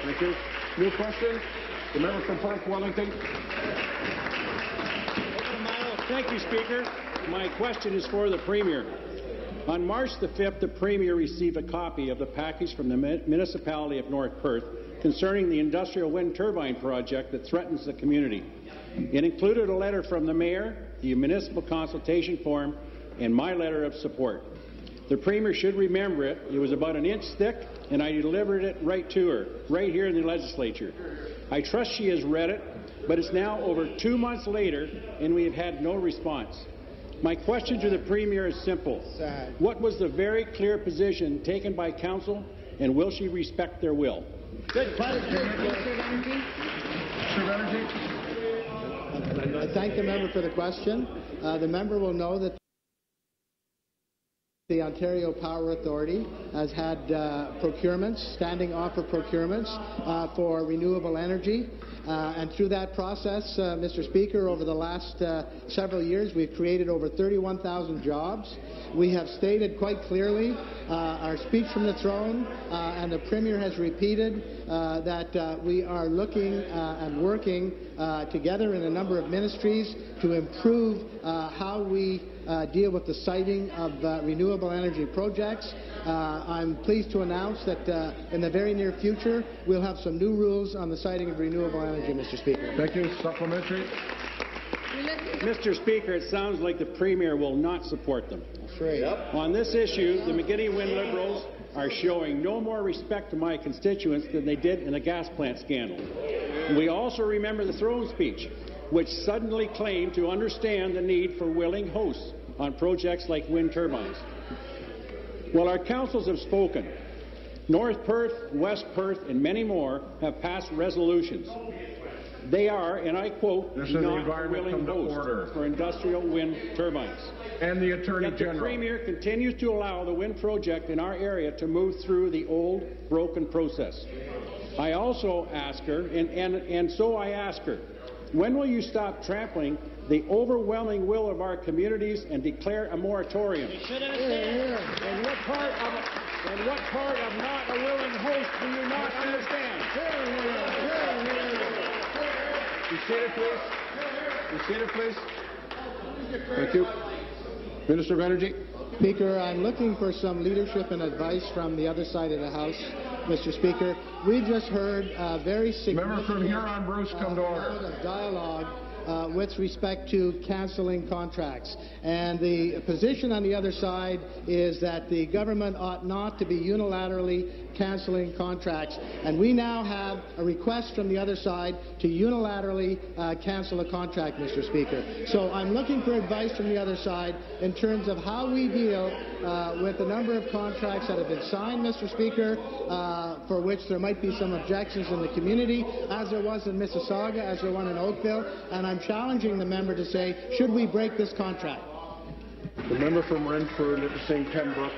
Thank you. New question. The member from Perth-Wellington. Thank you, Speaker. My question is for the Premier. On March the 5th, the Premier received a copy of the package from the municipality of North Perth concerning the industrial wind turbine project that threatens the community. It included a letter from the Mayor, the municipal consultation form, and my letter of support. The Premier should remember it. It was about an inch thick, and I delivered it right to her, right here in the legislature. I trust she has read it, but it's now over 2 months later, and we have had no response. My question to the Premier is simple. What was the very clear position taken by Council, and will she respect their will? Good question. I thank the member for the question. The member will know that the Ontario Power Authority has had procurements, standing offer procurements for renewable energy. And through that process, Mr. Speaker, over the last several years, we've created over 31,000 jobs. We have stated quite clearly our speech from the throne, and the Premier has repeated that we are looking and working together in a number of ministries to improve how we deal with the siting of renewable energy projects. I'm pleased to announce that in the very near future, we'll have some new rules on the siting of renewable energy, Mr. Speaker. Thank you. Supplementary. Mr. Speaker, it sounds like the Premier will not support them. That's right. Yep. On this issue, the McGuinty Wind Liberals are showing no more respect to my constituents than they did in the gas plant scandal. We also remember the throne speech, which suddenly claimed to understand the need for willing hosts on projects like wind turbines. Well, our councils have spoken. North Perth, West Perth, and many more have passed resolutions. They are, and I quote, not willing hosts for industrial wind turbines. And the Attorney General. The Premier continues to allow the wind project in our area to move through the old, broken process. I also ask her, and so I ask her, when will you stop trampling the overwhelming will of our communities and declare a moratorium? And what part of not a willing host do you not understand? Be seated, please. Be seated, please. Thank you. Minister of Energy. Speaker, I'm looking for some leadership and advice from the other side of the House, Mr. Speaker. We just heard a very significant Member from Huron, Bruce, come to order. Dialogue with respect to cancelling contracts. And the position on the other side is that the government ought not to be unilaterally cancelling contracts. And we now have a request from the other side to unilaterally cancel a contract, Mr. Speaker. So I'm looking for advice from the other side in terms of how we deal with the number of contracts that have been signed, Mr. Speaker, for which there might be some objections in the community, as there was in Mississauga, as there was in Oakville. And I'm challenging the member to say, should we break this contract? The member from Renfrew, Nipissing, Pembroke.